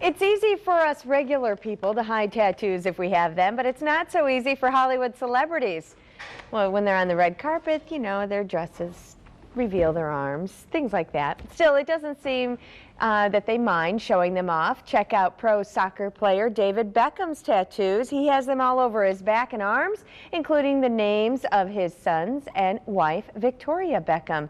It's easy for us regular people to hide tattoos if we have them, but it's not so easy for Hollywood celebrities. Well, when they're on the red carpet, you know, their dresses reveal their arms, things like that. Still, it doesn't seem that they mind showing them off. Check out pro soccer player David Beckham's tattoos. He has them all over his back and arms, including the names of his sons and wife, Victoria Beckham.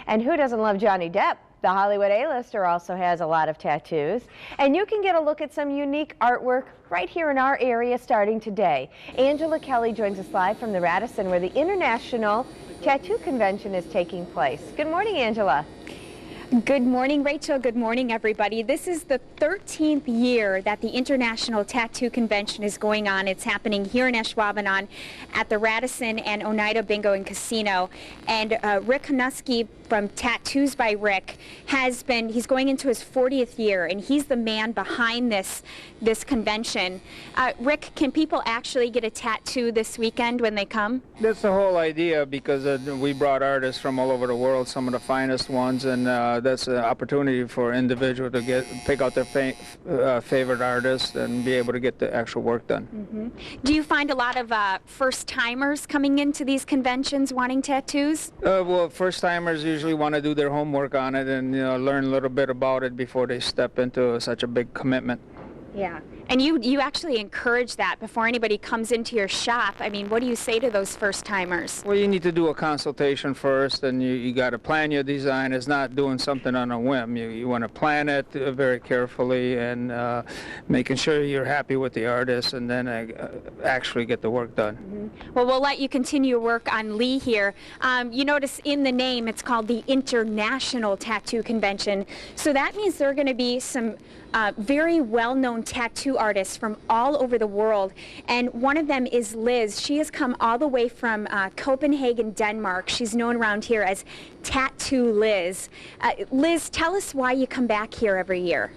And who doesn't love Johnny Depp? The Hollywood A-lister also has a lot of tattoos. And you can get a look at some unique artwork right here in our area starting today. Angela Kelly joins us live from the Radisson, where the International Tattoo Convention is taking place. Good morning, Angela. Good morning, Rachel. Good morning, everybody. This is the 13th year that the International Tattoo Convention is going on. It's happening here in Ashwaubenon at the Radisson and Oneida Bingo and Casino. And Rick Hanuski from Tattoos by Rick he's going into his 40th year, and he's the man behind this convention. Rick, can people actually get a tattoo this weekend when they come? That's the whole idea, because we brought artists from all over the world, some of the finest ones, and that's an opportunity for individuals to pick out their favorite artist and be able to get the actual work done. Mm-hmm. Do you find a lot of first-timers coming into these conventions wanting tattoos? Well, first-timers usually want to do their homework on it and learn a little bit about it before they step into such a big commitment. Yeah. And you actually encourage that before anybody comes into your shop. I mean, what do you say to those first-timers? Well, you need to do a consultation first, and you got to plan your design. It's not doing something on a whim. You want to plan it very carefully and making sure you're happy with the artist, and then actually get the work done. Mm-hmm. Well, we'll let you continue your work on Lee here. You notice in the name it's called the International Tattoo Convention. So that means there are going to be some very well-known tattoo artists from all over the world, and one of them is Liz. She has come all the way from Copenhagen, Denmark. She's known around here as Tattoo Liz. Liz, tell us why you come back here every year.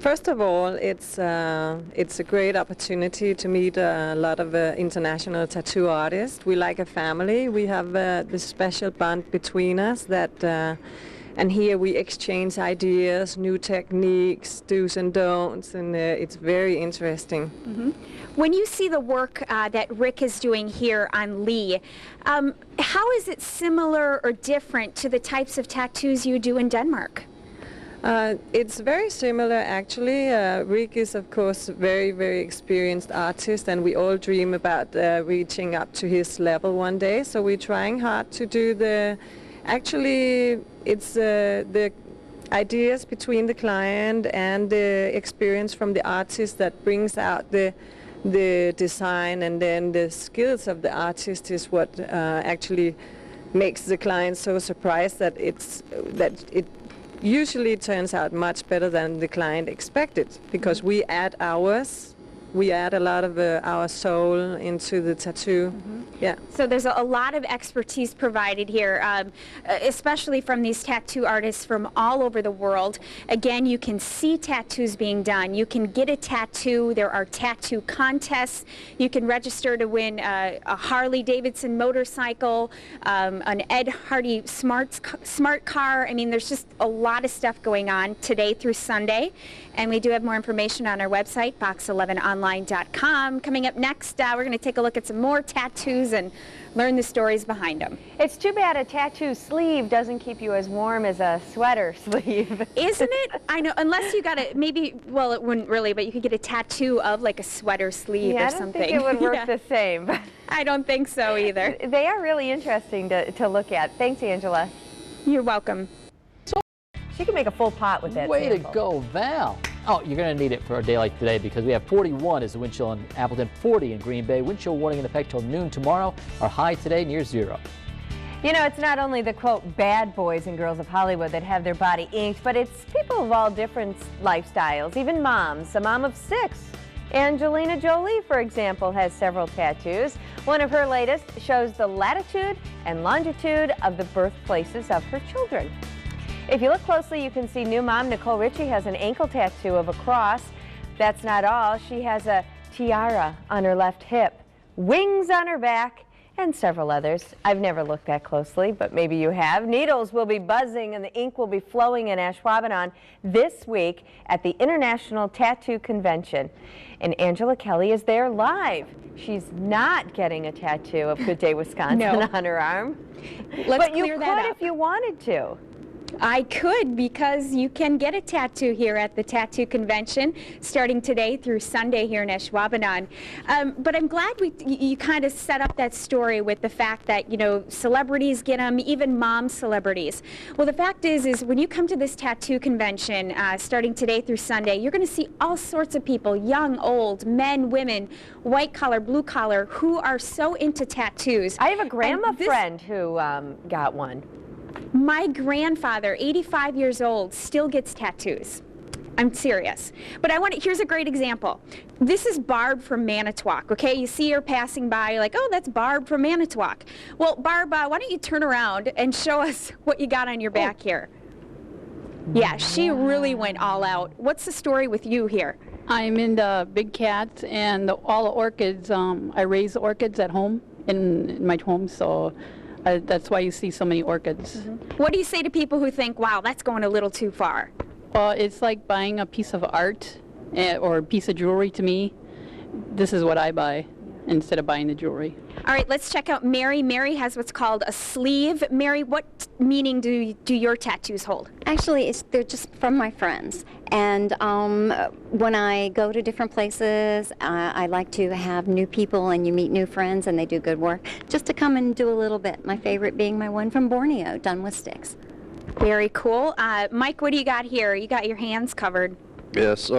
First of all, it's a great opportunity to meet a lot of international tattoo artists. We like a family. We have this special bond between us that and here we exchange ideas, new techniques, do's and don'ts, and it's very interesting. Mm-hmm. When you see the work that Rick is doing here on Lee, how is it similar or different to the types of tattoos you do in Denmark? It's very similar, actually. Rick is, of course, a very, very experienced artist, and we all dream about reaching up to his level one day, so we're trying hard to do actually, it's the ideas between the client and the experience from the artist that brings out the design, and then the skills of the artist is what actually makes the client so surprised that it usually turns out much better than the client expected, because we add hours. We add a lot of our soul into the tattoo. Mm-hmm. Yeah. So there's a lot of expertise provided here, especially from these tattoo artists from all over the world. Again, you can see tattoos being done. You can get a tattoo. There are tattoo contests. You can register to win a Harley Davidson motorcycle, an Ed Hardy smart car. I mean, there's just a lot of stuff going on today through Sunday. And we do have more information on our website, box11online.com. Coming up next, we're going to take a look at some more tattoos and learn the stories behind them. It's too bad a tattoo sleeve doesn't keep you as warm as a sweater sleeve. Isn't it? I know, unless you got it, maybe, well, it wouldn't really, but you could get a tattoo of like a sweater sleeve or something. I don't think it would work the same. But I don't think so either. They are really interesting to look at. Thanks, Angela. You're welcome. She can make a full pot with that Way sample. to go, Val. Oh, you're going to need it for a day like today, because we have 41 is the wind chill in Appleton, 40 in Green Bay. Wind chill warning in effect till noon tomorrow. Our high today near 0. You know, it's not only the, quote, bad boys and girls of Hollywood that have their body inked, but it's people of all different lifestyles, even moms. A mom of 6. Angelina Jolie, for example, has several tattoos. One of her latest shows the latitude and longitude of the birthplaces of her children. If you look closely, you can see new mom Nicole Richie has an ankle tattoo of a cross. That's not all. She has a tiara on her left hip, wings on her back, and several others. I've never looked that closely, but maybe you have. Needles will be buzzing and the ink will be flowing in Ashwaubenon this week at the International Tattoo Convention. And Angela Kelly is there live. She's not getting a tattoo of Good Day Wisconsin No. on her arm. Let's but you clear could that up. if you wanted to. I could, because you can get a tattoo here at the Tattoo Convention starting today through Sunday here in Ashwaubenon. But I'm glad you kind of set up that story with the fact that, you know, celebrities get them, even mom celebrities. Well, the fact is when you come to this tattoo convention starting today through Sunday, you're going to see all sorts of people, young, old, men, women, white collar, blue collar, who are so into tattoos. I have a grandma And this- friend who got one. My grandfather, 85 years old, still gets tattoos. I'm serious. But here's a great example. This is Barb from Manitowoc, okay? You see her passing by, you're like, oh, that's Barb from Manitowoc. Well, Barb, why don't you turn around and show us what you got on your back here? Yeah, she really went all out. What's the story with you here? I'm into big cats and all the orchids. I raise orchids at home in my home, so that's why you see so many orchids. What do you say to people who think, wow, that's going a little too far? Well, it's like buying a piece of art or a piece of jewelry to me. This is what I buy instead of buying the jewelry. All right, let's check out Mary. Mary has what's called a sleeve. Mary, what meaning do your tattoos hold? Actually, they're just from my friends. And when I go to different places, I like to have new people and you meet new friends and they do good work. Just to come and do a little bit. My favorite being my one from Borneo, done with sticks. Very cool. Mike, what do you got here? You got your hands covered. Yes,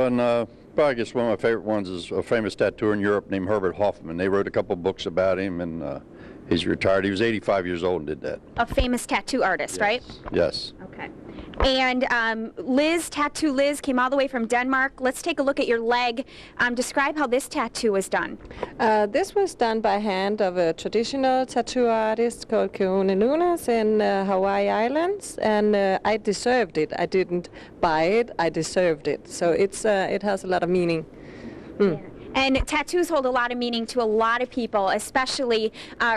probably I guess one of my favorite ones is a famous tattooer in Europe named Herbert Hoffman. They wrote a couple books about him, and he's retired. He was 85 years old and did that. A famous tattoo artist, right? Yes. Okay. And Liz, Tattoo Liz, came all the way from Denmark. Let's take a look at your leg. Describe how this tattoo was done. This was done by hand of a traditional tattoo artist called Keone Lunas in Hawaii Islands, and I deserved it. I didn't buy it, I deserved it. So it has a lot of meaning. And tattoos hold a lot of meaning to a lot of people, especially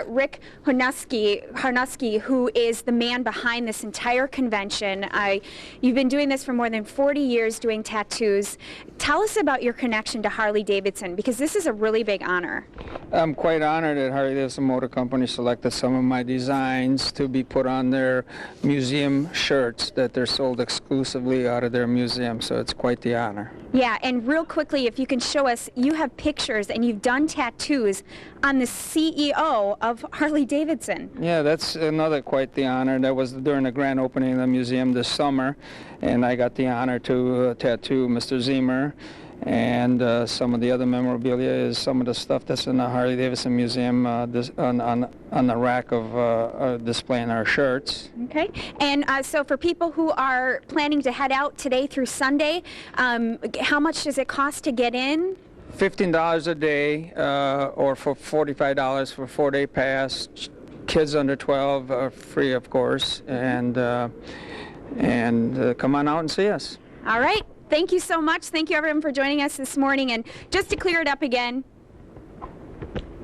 Rick Harnuski, who is the man behind this entire convention. You've been doing this for more than 40 years, doing tattoos. Tell us about your connection to Harley-Davidson, because this is a really big honor. I'm quite honored that Harley-Davidson Motor Company selected some of my designs to be put on their museum shirts that they're sold exclusively out of their museum, so it's quite the honor. Yeah, and real quickly, if you can show us, you have pictures and you've done tattoos on the CEO of Harley-Davidson. Yeah, that's another quite the honor. That was during the grand opening of the museum this summer, and I got the honor to tattoo Mr. Zimmer. And some of the other memorabilia is some of the stuff that's in the Harley-Davidson Museum on the rack of displaying our shirts. Okay, and so for people who are planning to head out today through Sunday, how much does it cost to get in? $15 a day, or for $45 for a 4-day pass. Kids under 12 are free, of course, and come on out and see us. All right. Thank you so much. Thank you, everyone, for joining us this morning. And just to clear it up again,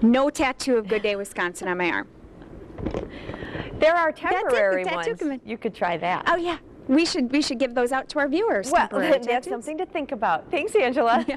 no tattoo of Good Day Wisconsin on my arm. There are That's it, the temporary tattoo ones. convention. You could try that. Oh, yeah. We should give those out to our viewers. Well, temporary that's tattoos. something to think about. Thanks, Angela. Yeah.